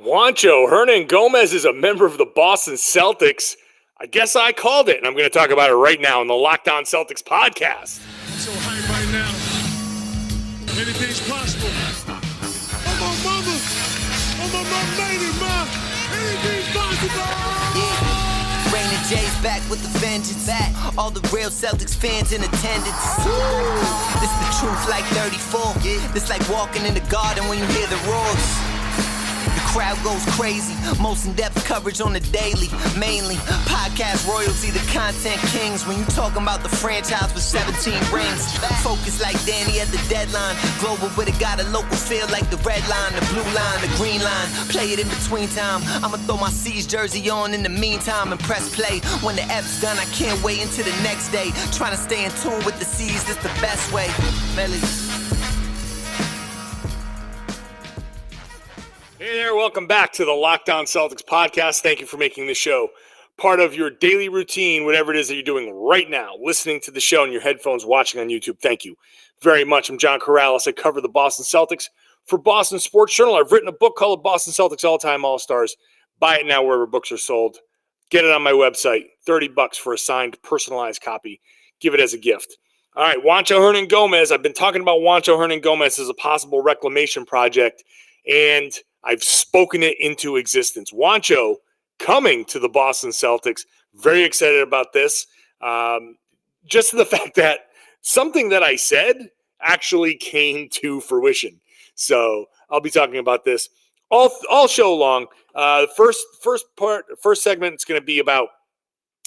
Juancho Hernangomez is a member of the Boston Celtics. I guess I called it, and I'm going to talk about it right now on the Locked On Celtics podcast. I'm so hyped right now. Anything's possible. I'm my mama. I'm my lady, ma. Anything's possible. Yeah. Rainy J's back with the vengeance. Back. All the real Celtics fans in attendance. This the truth like 34. This like walking in the garden when you hear the roars. The crowd goes crazy. Most in-depth coverage on the daily. Mainly podcast royalty, the content kings. When you talking about the franchise with 17 rings. Focus like Danny at the deadline. Global, but it got a local feel like the red line, the blue line, the green line. Play it in between time. I'ma throw my C's jersey on in the meantime and press play. When the F's done, I can't wait until the next day. Trying to stay in tune with the C's, that's the best way. Melly. Hey there, welcome back to the Locked On Celtics podcast. Thank you for making the show part of your daily routine, whatever it is that you're doing right now, listening to the show on your headphones, watching on YouTube. Thank you very much. I'm John Karalis. I cover the Boston Celtics for Boston Sports Journal. I've written a book called Boston Celtics All-Time All-Stars. Buy it now wherever books are sold. Get it on my website, $30 for a signed, personalized copy. Give it as a gift. All right, Juancho Hernangomez. I've been talking about Juancho Hernangomez as a possible reclamation project, and I've spoken it into existence. Juancho coming to the Boston Celtics. Very excited about this. Just the fact that something that I said actually came to fruition. So I'll be talking about this all show long. First segment is going to be about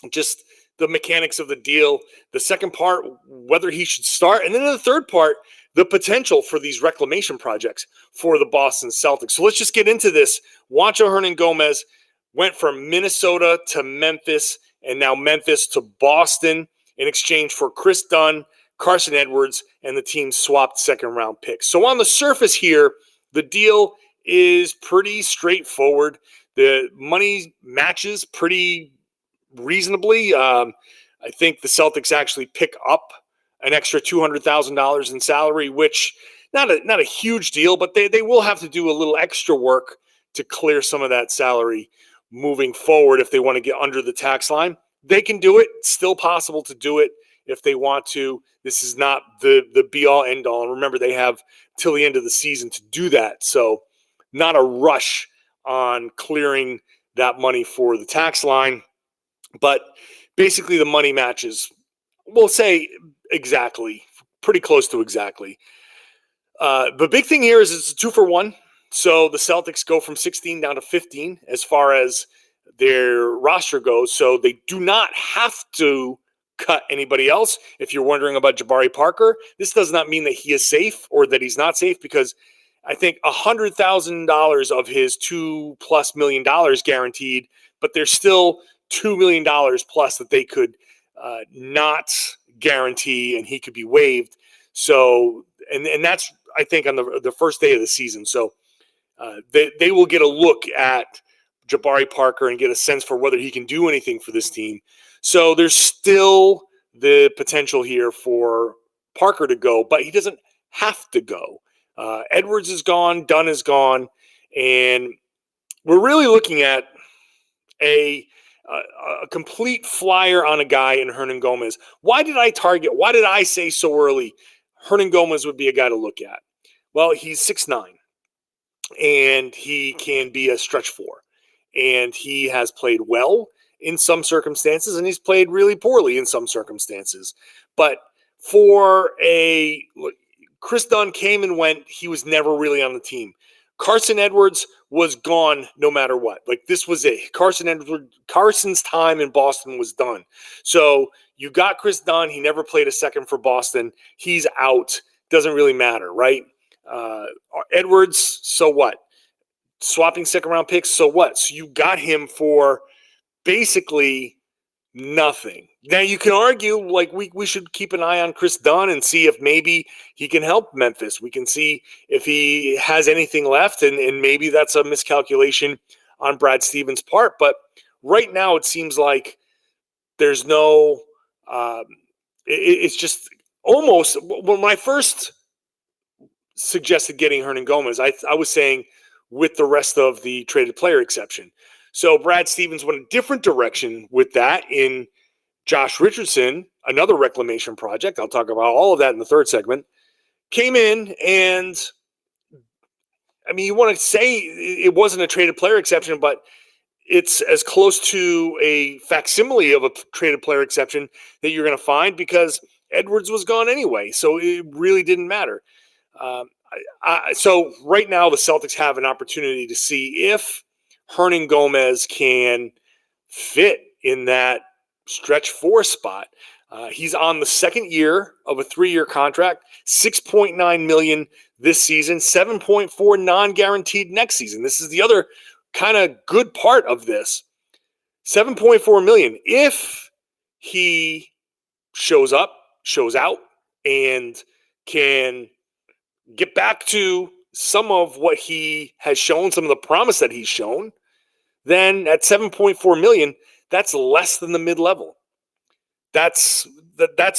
just the mechanics of the deal. The second part, whether he should start. And then in the third part, the potential for these reclamation projects for the Boston Celtics. So let's just get into this. Juancho Hernangomez went from Minnesota to Memphis, and now Memphis to Boston in exchange for Chris Dunn, Carson Edwards, and the team swapped second-round picks. So on the surface here, the deal is pretty straightforward. The money matches pretty reasonably. I think the Celtics actually pick up an extra $200,000 in salary, which not a huge deal, but they will have to do a little extra work to clear some of that salary moving forward if they want to get under the tax line. They can do it. It's still possible to do it if they want to. This is not the be-all, end-all. And remember, they have till the end of the season to do that. So not a rush on clearing that money for the tax line. But basically the money matches, we'll say exactly, pretty close to exactly. The big thing here is it's a 2-for-1. So the Celtics go from 16 down to 15 as far as their roster goes. So they do not have to cut anybody else. If you're wondering about Jabari Parker, this does not mean that he is safe or that he's not safe, because I think $100,000 of his $2+ million guaranteed, but there's still $2 million plus that they could not guarantee, and he could be waived. So, and that's, I think, on the first day of the season. So they will get a look at Jabari Parker and get a sense for whether he can do anything for this team. So there's still the potential here for Parker to go, but he doesn't have to go. Edwards is gone, Dunn is gone, and we're really looking at a complete flyer on a guy in Hernangomez. Why did I say so early Hernangomez would be a guy to look at? Well, he's 6'9", and he can be a stretch 4, and he has played well in some circumstances, and he's played really poorly in some circumstances. But Chris Dunn came and went. He was never really on the team. Carson Edwards was gone no matter what. Like, this was it. Carson's time in Boston was done. So you got Chris Dunn. He never played a second for Boston. He's out. Doesn't really matter, right? Edwards, so what? Swapping second-round picks, so what? So you got him for basically nothing. Now, you can argue, like, we should keep an eye on Chris Dunn and see if maybe he can help Memphis. We can see if he has anything left, and maybe that's a miscalculation on Brad Stevens' part. But right now, it seems like there's no it's just almost – when I first suggested getting Hernangomez, I was saying with the rest of the traded player exception. So Brad Stevens went a different direction with that in Josh Richardson, another reclamation project. I'll talk about all of that in the third segment. Came in and, I mean, you want to say it wasn't a traded player exception, but it's as close to a facsimile of a traded player exception that you're going to find because Edwards was gone anyway. So it really didn't matter. So right now the Celtics have an opportunity to see if Hernangomez can fit in that stretch 4 spot. He's on the second year of a 3-year contract, $6.9 million this season, $7.4 non-guaranteed next season. This is the other kind of good part of this. $7.4 million. If he shows up, shows out, and can get back to some of what he has shown, some of the promise that he's shown, then at $7.4 million, that's less than the mid-level. That's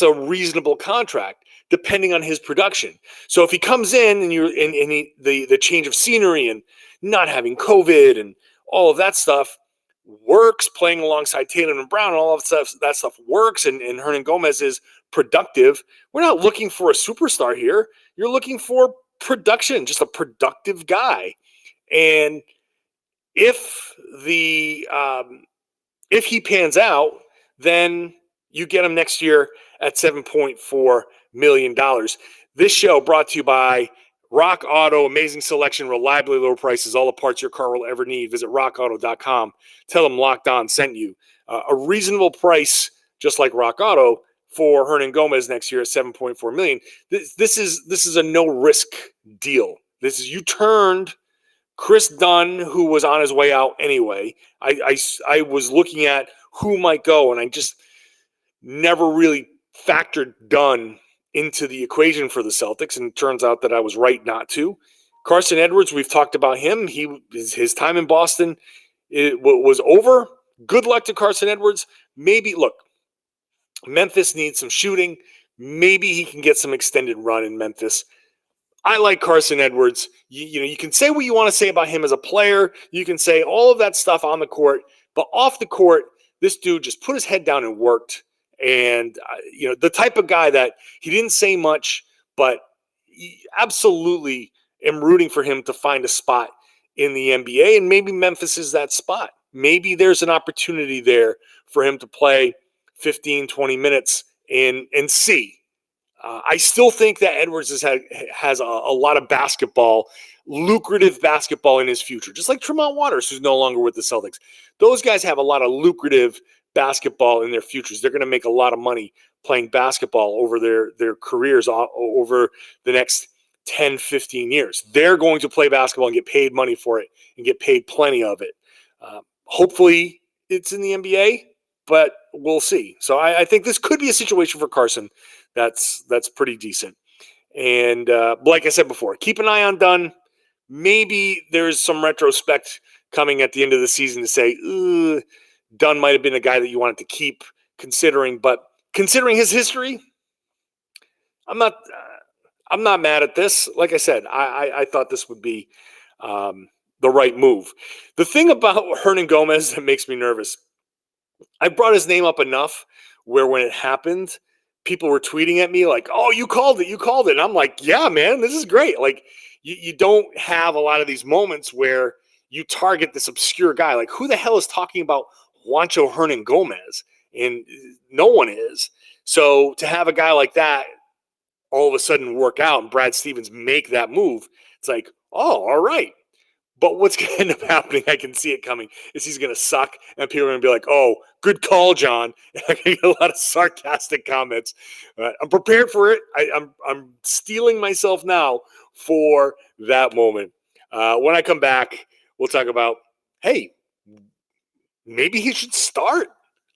a reasonable contract, depending on his production. So if he comes in and the change of scenery and not having COVID and all of that stuff works, playing alongside Tatum and Brown and all of that stuff works, and Hernangomez is productive, we're not looking for a superstar here. You're looking for production, just a productive guy. And if he pans out, then you get him next year at $7.4 million. This show brought to you by Rock Auto. Amazing selection, reliably low prices, all the parts your car will ever need. Visit rockauto.com. Tell them Locked On sent you. A reasonable price, just like Rock Auto, for Hernangomez next year at $7.4 million. This is a no-risk deal. This is, you turned Chris Dunn, who was on his way out anyway. I was looking at who might go, and I just never really factored Dunn into the equation for the Celtics, and it turns out that I was right not to. Carson Edwards, we've talked about him. His time in Boston was over. Good luck to Carson Edwards. Maybe, look, Memphis needs some shooting. Maybe he can get some extended run in Memphis. I like Carson Edwards. You can say what you want to say about him as a player. You can say all of that stuff on the court, but off the court, this dude just put his head down and worked. And, the type of guy that he didn't say much, but absolutely am rooting for him to find a spot in the NBA. And maybe Memphis is that spot. Maybe there's an opportunity there for him to play 15, 20 minutes and see. I still think that Edwards has a lot of lucrative basketball in his future, just like Tremont Waters, who's no longer with the Celtics. Those guys have a lot of lucrative basketball in their futures. They're going to make a lot of money playing basketball over their careers over the next 10, 15 years. They're going to play basketball and get paid money for it and get paid plenty of it. Hopefully it's in the NBA, but we'll see. So I think this could be a situation for Carson that's pretty decent. And like I said before, keep an eye on Dunn. Maybe there's some retrospect coming at the end of the season to say, Dunn might have been a guy that you wanted to keep considering. But considering his history, I'm not mad at this. Like I said, I thought this would be the right move. The thing about Hernangomez that makes me nervous, I brought his name up enough where when it happened, people were tweeting at me like, oh, you called it. And I'm like, yeah, man, this is great. Like, you don't have a lot of these moments where you target this obscure guy. Like, who the hell is talking about Juancho Hernangomez? And no one is. So to have a guy like that all of a sudden work out and Brad Stevens make that move, it's like, oh, all right. But what's going to end up happening, I can see it coming, is he's going to suck, and people are going to be like, oh, good call, John. And I'm going to get a lot of sarcastic comments. I'm prepared for it. I'm steeling myself now for that moment. When I come back, we'll talk about, hey, maybe he should start.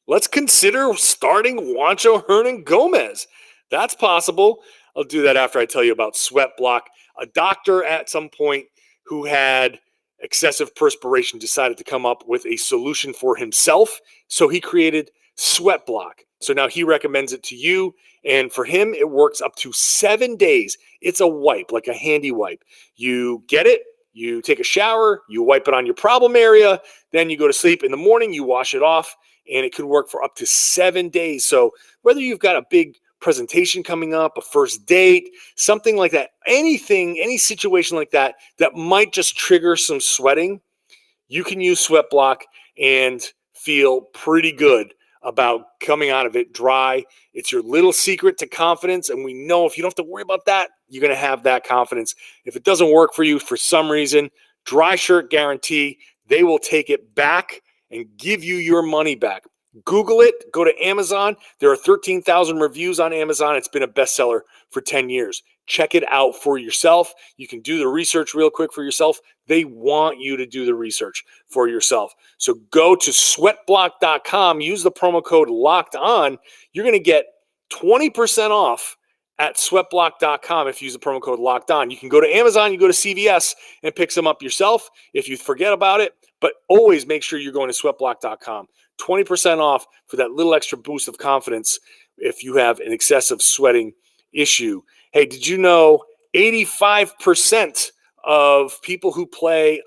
Let's consider starting Juancho Hernangomez. That's possible. I'll do that after I tell you about SweatBlock. A doctor at some point who had excessive perspiration decided to come up with a solution for himself. So he created SweatBlock. So now he recommends it to you. And for him, it works up to 7 days. It's a wipe, like a handy wipe. You get it, you take a shower, you wipe it on your problem area, then you go to sleep. In the morning, you wash it off, and it could work for up to 7 days. So whether you've got a big presentation coming up, a first date, something like that, anything, any situation like that might just trigger some sweating, you can use SweatBlock and feel pretty good about coming out of it dry. It's your little secret to confidence, and we know if you don't have to worry about that, you're going to have that confidence. If it doesn't work for you for some reason, dry shirt guarantee, they will take it back and give you your money back. Google it, go to Amazon. There are 13,000 reviews on Amazon. It's been a bestseller for 10 years. Check it out for yourself. You can do the research real quick for yourself. They want you to do the research for yourself. So go to sweatblock.com, use the promo code locked on. You're going to get 20% off at sweatblock.com if you use the promo code locked on. You can go to Amazon, you go to CVS and pick some up yourself if you forget about it, but always make sure you're going to sweatblock.com. 20% off for that little extra boost of confidence if you have an excessive sweating issue. Hey, did you know 85% of people who play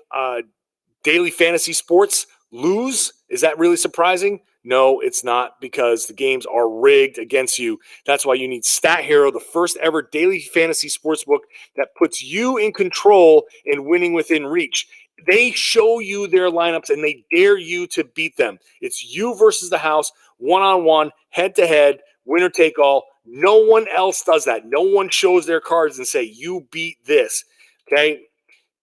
daily fantasy sports lose? Is that really surprising? No, it's not, because the games are rigged against you. That's why you need StatHero, the first ever daily fantasy sportsbook that puts you in control and winning within reach. They show you their lineups and they dare you to beat them. It's you versus the house, one-on-one, head-to-head, winner take all. No one else does that. No one shows their cards and say, you beat this. Okay?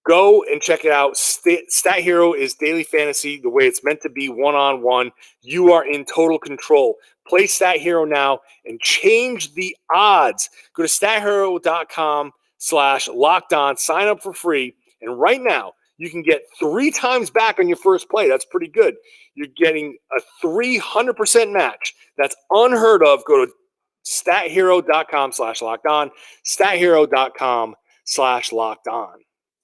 Go and check it out. StatHero is daily fantasy the way it's meant to be, one-on-one. You are in total control. Play StatHero now and change the odds. Go to stathero.com/lockedon. Sign up for free. And right now, you can get 3 times back on your first play. That's pretty good. You're getting a 300% match. That's unheard of. Go to stathero.com/lockedon. stathero.com/lockedon.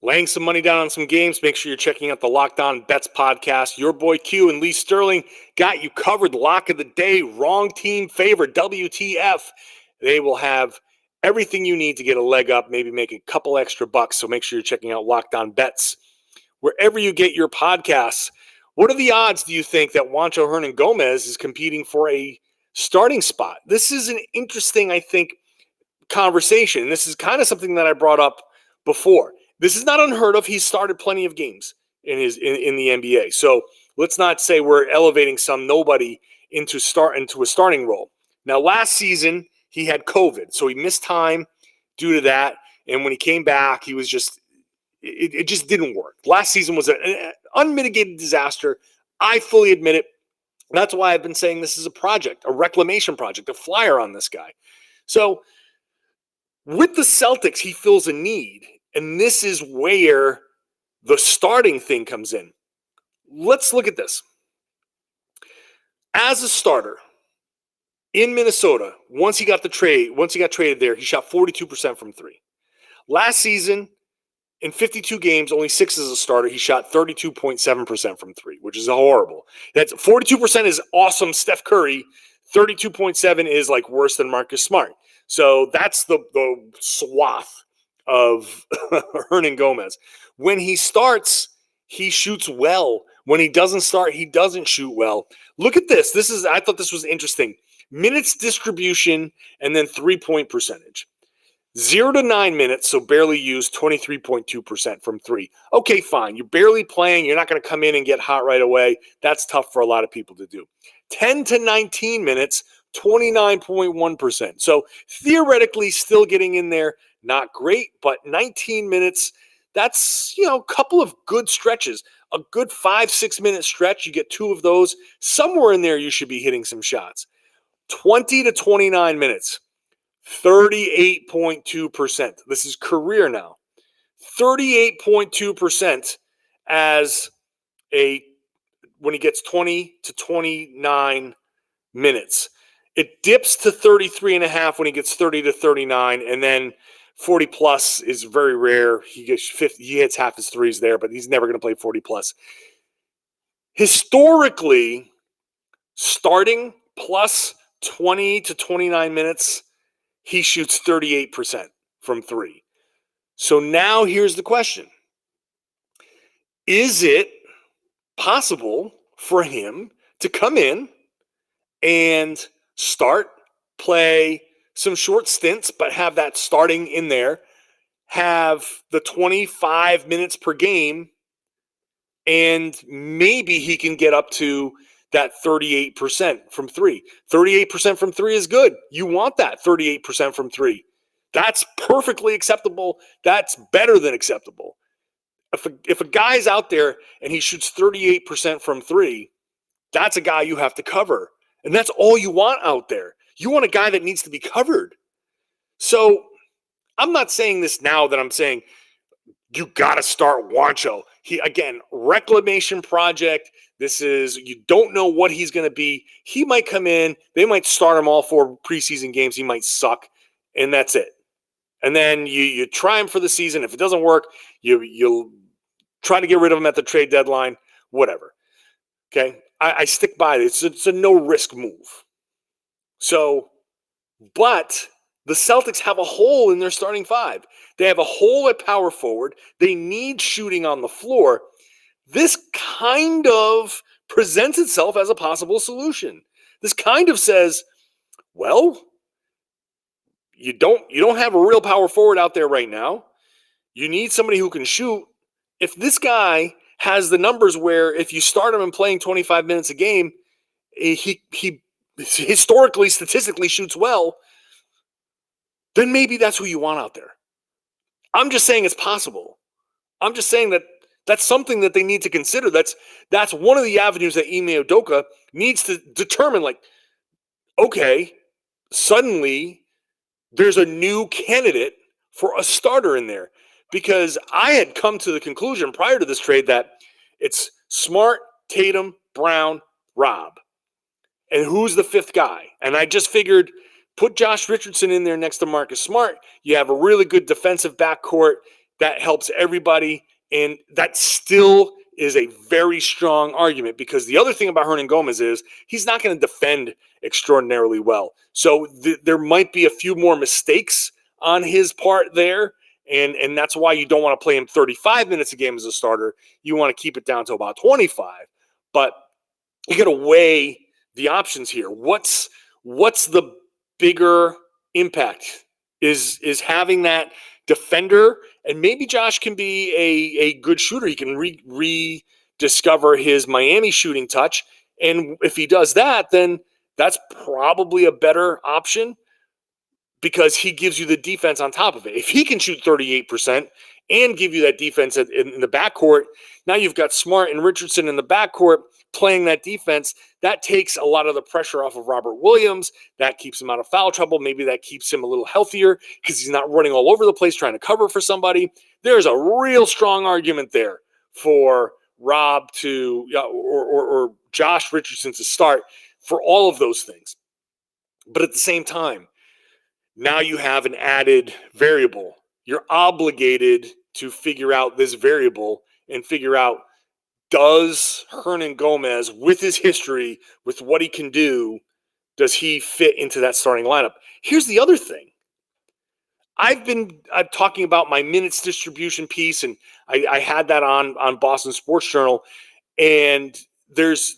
Laying some money down on some games, make sure you're checking out the Locked On Bets podcast. Your boy Q and Lee Sterling got you covered. Lock of the day, wrong team favorite, WTF. They will have everything you need to get a leg up, maybe make a couple extra bucks. So make sure you're checking out Locked On Bets wherever you get your podcasts. What are the odds, do you think, that Juancho Hernangomez is competing for a starting spot? This is an interesting, I think, conversation. This is kind of something that I brought up before. This is not unheard of. He's started plenty of games in the NBA. So let's not say we're elevating some nobody into a starting role. Now, last season, he had COVID, so he missed time due to that. And when he came back, he was just it just didn't work. Last season was an unmitigated disaster. I fully admit it. That's why I've been saying this is a project, a reclamation project, a flyer on this guy. So with the Celtics, he feels a need. And this is where the starting thing comes in. Let's look at this. As a starter in Minnesota, once he got traded there, he shot 42% from 3. Last season, in 52 games, only 6 as a starter, he shot 32.7% from 3, which is horrible. That's 42% is awesome. Steph Curry, 32.7 is like worse than Marcus Smart. So that's the swath of Hernangomez. When he starts, he shoots well. When he doesn't start, he doesn't shoot well. Look at this. I thought this was interesting. Minutes distribution and then 3-point percentage. 0 to 9 minutes, so barely used, 23.2% from 3. Okay, fine. You're barely playing. You're not going to come in and get hot right away. That's tough for a lot of people to do. 10 to 19 minutes, 29.1%. So theoretically still getting in there. Not great, but 19 minutes, that's, a couple of good stretches. A good 5-6 minute stretch, you get 2 of those. Somewhere in there you should be hitting some shots. 20 to 29 minutes, 38.2%. This is career now. 38.2% when he gets 20 to 29 minutes. It dips to 33.5 when he gets 30 to 39, and then 40 plus is very rare. He hits half his threes there, but he's never going to play 40 plus. Historically, starting plus 20 to 29 minutes, he shoots 38% from 3. So now here's the question. is it possible for him to come in and start, play some short stints, but have that starting in there, have the 25 minutes per game, and maybe he can get up to that 38% from three. 38% from three is good. You want that 38% from three. That's perfectly acceptable. That's better than acceptable. If a guy's out there and he shoots 38% from three, that's a guy you have to cover. And that's all you want out there. You want a guy that needs to be covered. So I'm not saying this now that I'm saying you got to start Juancho. He, again, reclamation project. This is, you don't know what he's going to be. He might come in. They might start him all 4 preseason games. He might suck, and that's it. And then you try him for the season. If it doesn't work, you'll try to get rid of him at the trade deadline, whatever. Okay? I stick by it. It's a no-risk move. So, but the Celtics have a hole in their starting five. They have a hole at power forward. They need shooting on the floor. This kind of presents itself as a possible solution. This kind of says, well, you don't have a real power forward out there right now. You need somebody who can shoot. If this guy has the numbers where if you start him and playing 25 minutes a game, he historically, statistically shoots well, then maybe that's who you want out there. I'm just saying it's possible. I'm just saying that that's something that they need to consider. That's one of the avenues that Ime Udoka needs to determine, like, okay, suddenly there's a new candidate for a starter in there. Because I had come to the conclusion prior to this trade that it's Smart, Tatum, Brown, Rob. And who's the fifth guy? And I just figured, put Josh Richardson in there next to Marcus Smart. You have a really good defensive backcourt that helps everybody. And that still is a very strong argument, because the other thing about Hernangomez is he's not going to defend extraordinarily well. So there might be a few more mistakes on his part there. And that's why you don't want to play him 35 minutes a game as a starter. You want to keep it down to about 25. But you got to weigh the options here. What's the bigger impact? Is having that defender, and maybe Josh can be a good shooter. He can rediscover his Miami shooting touch. And if he does that, then that's probably a better option, because he gives you the defense on top of it. If he can shoot 38% and give you that defense in the backcourt, now you've got Smart and Richardson in the backcourt playing that defense. That takes a lot of the pressure off of Robert Williams. That keeps him out of foul trouble. Maybe that keeps him a little healthier because he's not running all over the place trying to cover for somebody. There's a real strong argument there for Rob to or Josh Richardson to start for all of those things. But at the same time, now you have an added variable. You're obligated to figure out this variable and figure out, does Hernangomez, with his history, with what he can do, does he fit into that starting lineup? Here's the other thing. I'm talking about my minutes distribution piece, and I had that on Boston Sports Journal, and there's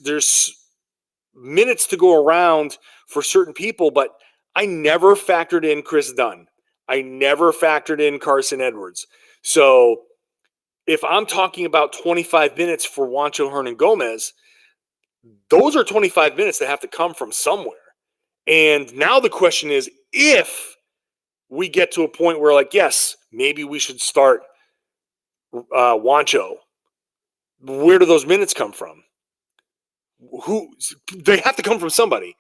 minutes to go around for certain people, but I never factored in Chris Dunn. I never factored in Carson Edwards. So if I'm talking about 25 minutes for Juancho Hernangomez, those are 25 minutes that have to come from somewhere. And now the question is, if we get to a point where, like, yes, maybe we should start Juancho, where do those minutes come from? They have to come from somebody.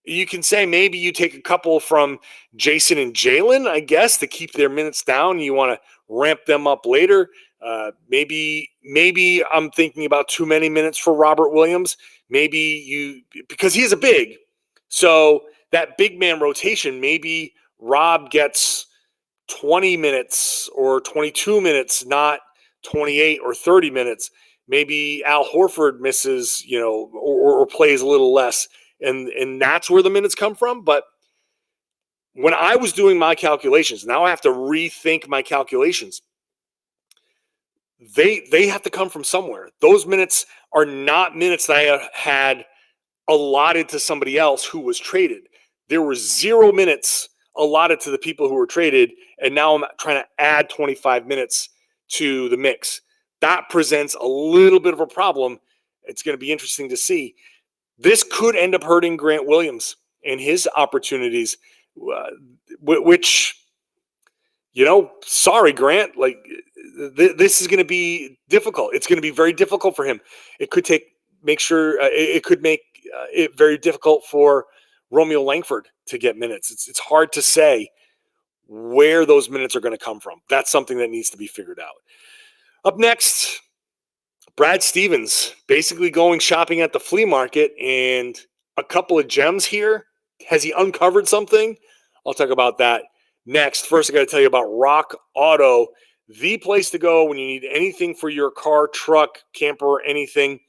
You can say maybe you take a couple from Jason and Jalen, I guess, to keep their minutes down. You want to ramp them up later. Maybe I'm thinking about too many minutes for Robert Williams. Because he is a big. So that big man rotation, maybe Rob gets 20 minutes or 22 minutes, not 28 or 30 minutes. Maybe Al Horford misses, or plays a little less. And that's where the minutes come from. But when I was doing my calculations, now I have to rethink my calculations. they have to come from somewhere. Those minutes are not minutes that I had allotted to somebody else who was traded. There were 0 minutes allotted to the people who were traded, and now I'm trying to add 25 minutes to the mix. That presents a little bit of a problem. It's going to be interesting to see. This could end up hurting Grant Williams and his opportunities, which, sorry, Grant, this is going to be difficult. It's going to be very difficult for him. It could make it very difficult for Romeo Langford to get minutes. It's hard to say where those minutes are going to come from. That's something that needs to be figured out. Up next, Brad Stevens basically going shopping at the flea market, and a couple of gems here. Has he uncovered something? I'll talk about that next. First, I got to tell you about Rock Auto, the place to go when you need anything for your car, truck, camper, anything.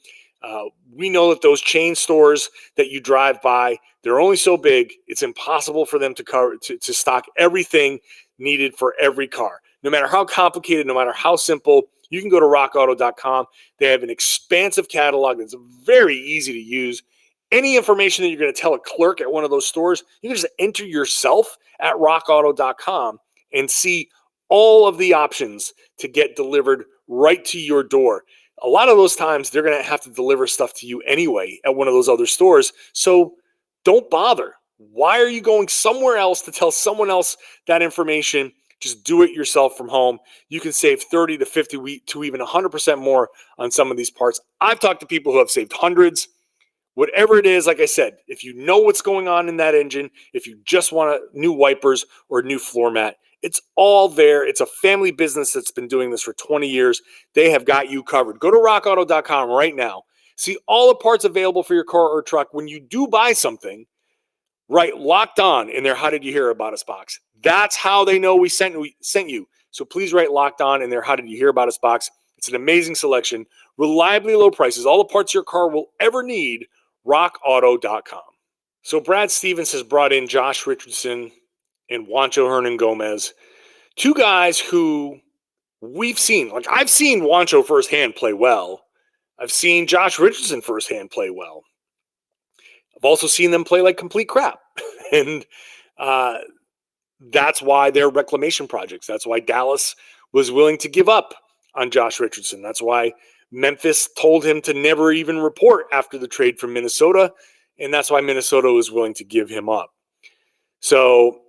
We know that those chain stores that you drive by, they're only so big. It's impossible for them to stock everything needed for every car. No matter how complicated, no matter how simple, you can go to rockauto.com. They have an expansive catalog that's very easy to use. Any information that you're going to tell a clerk at one of those stores, you can just enter yourself at rockauto.com and see all of the options to get delivered right to your door. A lot of those times, they're going to have to deliver stuff to you anyway at one of those other stores. So don't bother. Why are you going somewhere else to tell someone else that information? Just do it yourself from home. You can save 30 to 50 to even 100% more on some of these parts. I've talked to people who have saved hundreds. Whatever it is, like I said, if you know what's going on in that engine, if you just want new wipers or a new floor mat, it's all there. It's a family business that's been doing this for 20 years. They have got you covered. Go to rockauto.com right now. See all the parts available for your car or truck. When you do buy something, write Locked On in their How Did You Hear About Us box. That's how they know we sent you. So please write Locked On in their How Did You Hear About Us box. It's an amazing selection. Reliably low prices. All the parts your car will ever need. rockauto.com. So Brad Stevens has brought in Josh Richardson and Juancho Hernangomez, two guys who we've seen. Like, I've seen Juancho firsthand play well. I've seen Josh Richardson firsthand play well. I've also seen them play like complete crap. And that's why they're reclamation projects. That's why Dallas was willing to give up on Josh Richardson. That's why Memphis told him to never even report after the trade from Minnesota. And that's why Minnesota was willing to give him up. So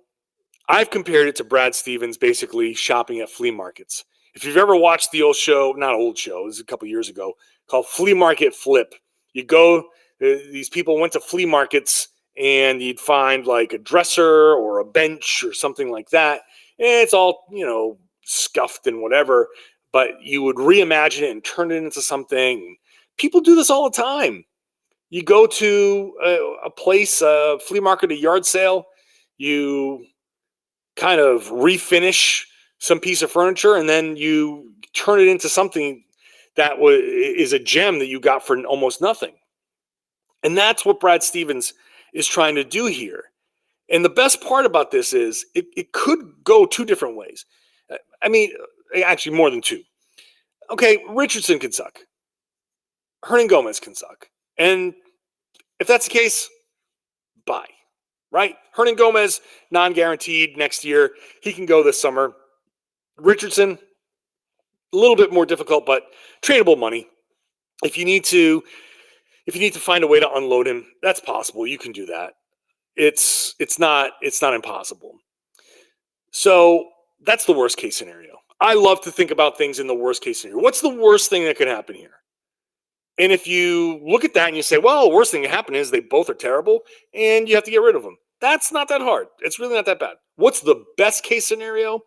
I've compared it to Brad Stevens basically shopping at flea markets. If you've ever watched the old show, not old show, it was a couple years ago, called Flea Market Flip. You go, these people went to flea markets and you'd find like a dresser or a bench or something like that. And it's all, scuffed and whatever, but you would reimagine it and turn it into something. People do this all the time. You go to a place, a flea market, a yard sale, you kind of refinish some piece of furniture, and then you turn it into something that is a gem that you got for almost nothing. And that's what Brad Stevens is trying to do here. And the best part about this is it could go two different ways. I mean, actually more than two. Okay, Richardson can suck. Hernangomez can suck. And if that's the case, bye. Right? Hernangomez, non-guaranteed next year. He can go this summer. Richardson, a little bit more difficult, but tradable money. If you need to find a way to unload him, that's possible. You can do that. It's not impossible. So that's the worst case scenario. I love to think about things in the worst case scenario. What's the worst thing that could happen here? And if you look at that and you say, well, the worst thing that can happen is they both are terrible and you have to get rid of them. That's not that hard. It's really not that bad. What's the best case scenario?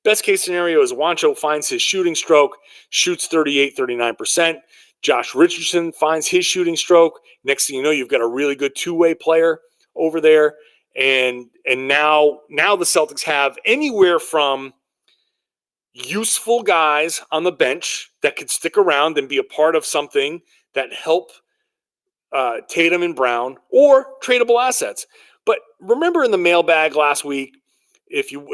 Best case scenario is Juancho finds his shooting stroke, shoots 38, 39%. Josh Richardson finds his shooting stroke. Next thing you know, you've got a really good two-way player over there. And now the Celtics have anywhere from useful guys on the bench that could stick around and be a part of something that help Tatum and Brown, or tradable assets. But remember in the mailbag last week, if you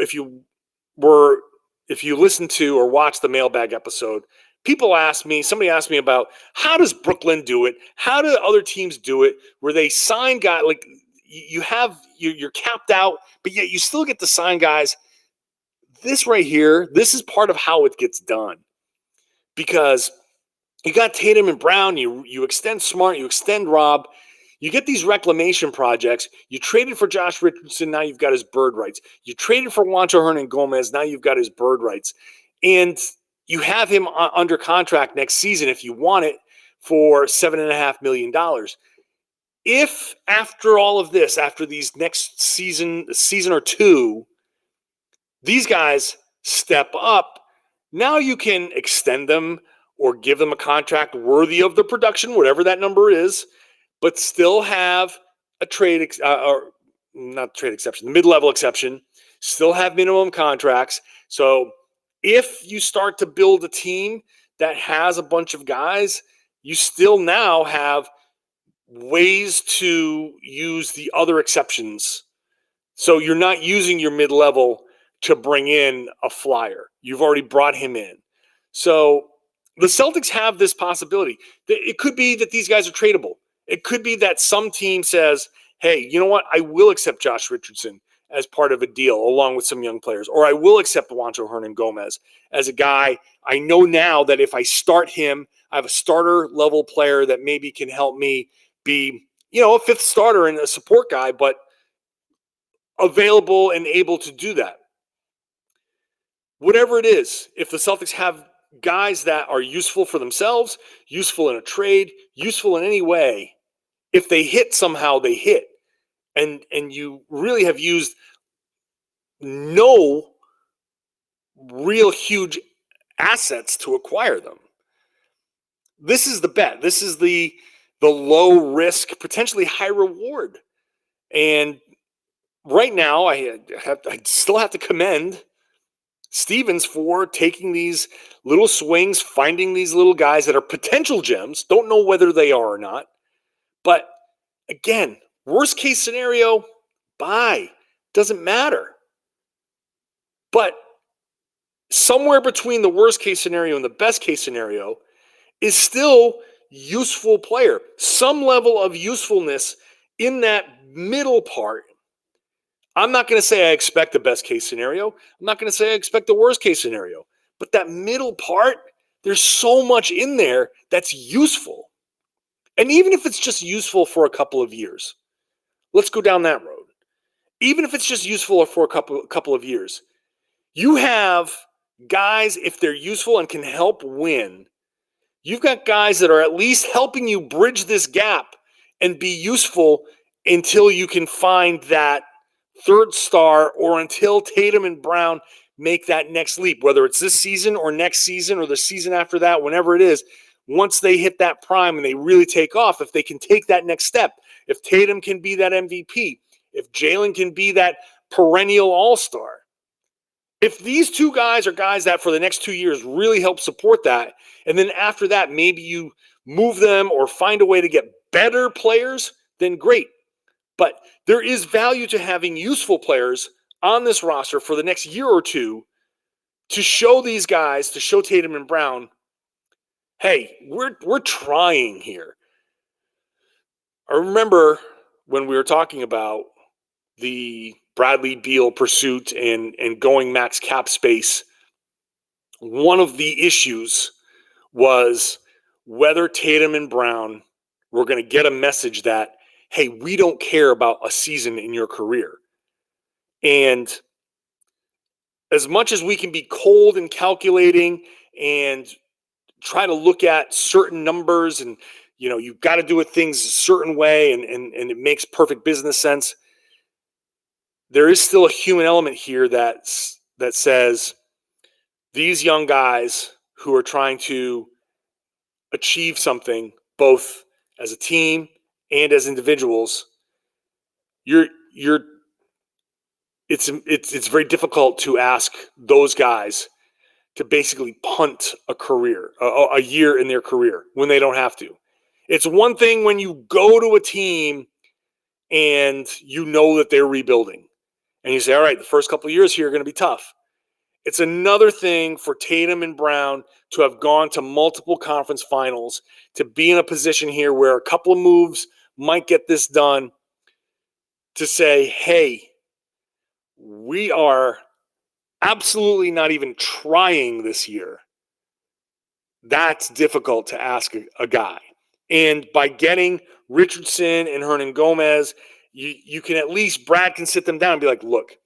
listened to or watched the mailbag episode, somebody asked me about how does Brooklyn do it? How do other teams do it where they sign guys like you're capped out, but yet you still get to sign guys. This right here, this is part of how it gets done because you got Tatum and Brown, you extend Smart, you extend Rob, you get these reclamation projects. You traded for Josh Richardson, now you've got his bird rights. You traded for Juancho Hernangomez, now you've got his bird rights. And you have him under contract next season if you want it for $7.5 million. If after all of this, after these next season or two, these guys step up, now you can extend them or give them a contract worthy of the production, whatever that number is, but still have a the mid-level exception, still have minimum contracts. So if you start to build a team that has a bunch of guys, you still now have ways to use the other exceptions. So you're not using your mid-level to bring in a flyer. You've already brought him in. So the Celtics have this possibility. It could be that these guys are tradable. It could be that some team says, hey, you know what? I will accept Josh Richardson as part of a deal along with some young players, or I will accept Juancho Hernangomez as a guy. I know now that if I start him, I have a starter level player that maybe can help me be, a fifth starter and a support guy, but available and able to do that. Whatever it is, if the Celtics have guys that are useful for themselves, useful in a trade, useful in any way, if they hit somehow, they hit. And you really have used no real huge assets to acquire them. This is the bet. This is the low risk, potentially high reward. And right now, I still have to commend Stevens for taking these little swings, finding these little guys that are potential gems. Don't know whether they are or not. But again, worst case scenario, buy. Doesn't matter. But somewhere between the worst case scenario and the best case scenario is still useful player. Some level of usefulness in that middle part. I'm not going to say I expect the best case scenario. I'm not going to say I expect the worst case scenario. But that middle part, there's so much in there that's useful. And even if it's just useful for a couple of years, let's go down that road. Even if it's just useful for a couple of years, you have guys, if they're useful and can help win, you've got guys that are at least helping you bridge this gap and be useful until you can find that third star or until Tatum and Brown make that next leap, whether it's this season or next season or the season after that, whenever it is. Once they hit that prime and they really take off, if they can take that next step, if Tatum can be that MVP, if Jalen can be that perennial all-star, if these two guys are guys that for the next 2 years really help support that, and then after that, maybe you move them or find a way to get better players, then great. But there is value to having useful players on this roster for the next year or two to show these guys, to show Tatum and Brown, hey, we're trying here. I remember when we were talking about the Bradley Beal pursuit and going max cap space, one of the issues was whether Tatum and Brown were going to get a message that, hey, we don't care about a season in your career. And as much as we can be cold and calculating and try to look at certain numbers and, you've got to do things a certain way and it makes perfect business sense, there is still a human element here that says these young guys who are trying to achieve something, both as a team and as individuals, it's very difficult to ask those guys to basically punt a career, a year in their career when they don't have to. It's one thing when you go to a team and you know that they're rebuilding and you say, all right, the first couple of years here are going to be tough. It's another thing for Tatum and Brown to have gone to multiple conference finals, to be in a position here where a couple of moves might get this done, to say, hey, we are absolutely not even trying this year. That's difficult to ask a guy. And by getting Richardson and Hernangomez, you can at least, Brad can sit them down and be like, look,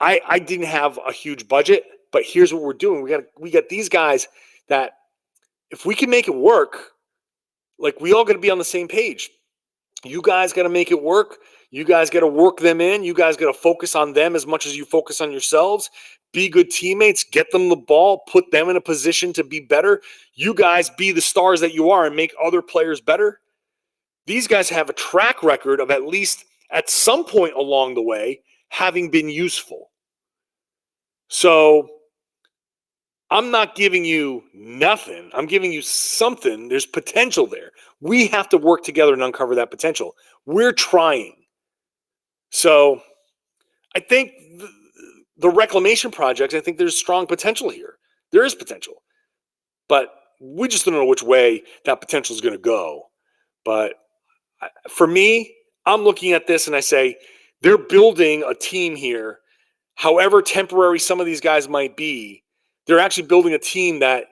I didn't have a huge budget, but here's what we're doing. We got these guys that if we can make it work, like we all got to be on the same page. You guys got to make it work. You guys got to work them in. You guys got to focus on them as much as you focus on yourselves. Be good teammates. Get them the ball. Put them in a position to be better. You guys be the stars that you are and make other players better. These guys have a track record of at least at some point along the way having been useful. So I'm not giving you nothing. I'm giving you something. There's potential there. We have to work together and uncover that potential. We're trying. So I think the Reclamation project, I think there's strong potential here. There is potential. But we just don't know which way that potential is going to go. But for me, I'm looking at this and I say, they're building a team here. However temporary some of these guys might be, they're actually building a team that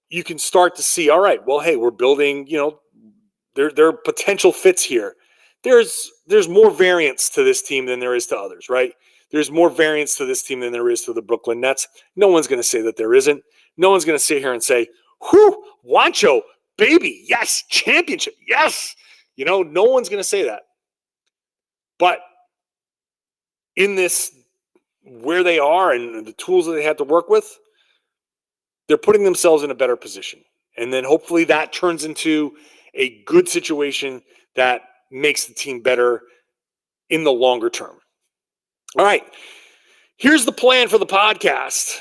you can start to see, all right, well, hey, we're building, there are potential fits here. There's more variance to this team than there is to others, right? There's more variance to this team than there is to the Brooklyn Nets. No one's going to say that there isn't. No one's going to sit here and say, whew, Juancho, baby, yes, championship, yes. No one's going to say that. But in this, where they are and the tools that they had to work with, they're putting themselves in a better position. And then hopefully that turns into a good situation that makes the team better in the longer term. All right, here's the plan for the podcast.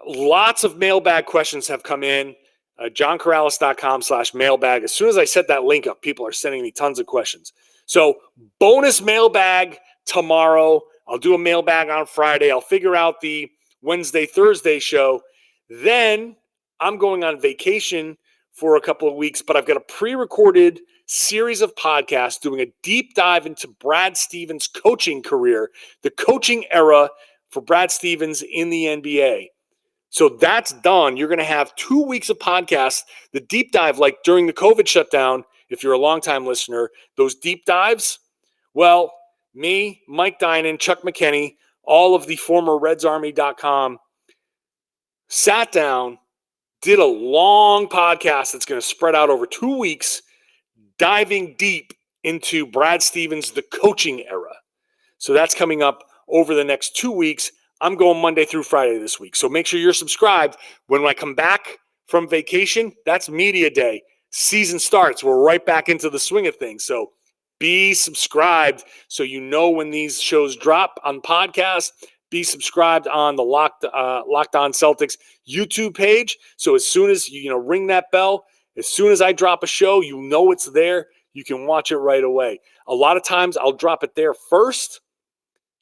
Lots of mailbag questions have come in. JohnKaralis.com/mailbag. As soon as I set that link up, people are sending me tons of questions. So bonus mailbag tomorrow. I'll do a mailbag on Friday. I'll figure out the Wednesday, Thursday show. Then I'm going on vacation for a couple of weeks, but I've got a pre-recorded series of podcasts doing a deep dive into Brad Stevens' coaching career, the coaching era for Brad Stevens in the NBA. So that's done. You're going to have 2 weeks of podcasts, the deep dive, like during the COVID shutdown, if you're a longtime listener, those deep dives, well, me, Mike Dinan, Chuck McKinney, all of the former RedsArmy.com sat down, did a long podcast that's going to spread out over 2 weeks, diving deep into Brad Stevens, the coaching era. So that's coming up over the next 2 weeks. I'm going Monday through Friday this week. So make sure you're subscribed. When I come back from vacation, that's media day. Season starts. We're right back into the swing of things. So be subscribed so you know when these shows drop on podcasts. Be subscribed on the Locked On Celtics YouTube page. So as soon as you ring that bell, as soon as I drop a show, you know it's there. You can watch it right away. A lot of times I'll drop it there first,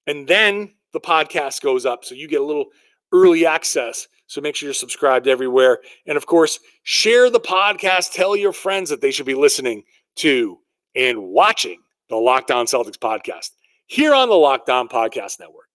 and then the podcast goes up. So you get a little early access. So make sure you're subscribed everywhere. And of course, share the podcast. Tell your friends that they should be listening to and watching the Locked On Celtics podcast here on the Locked On Podcast Network.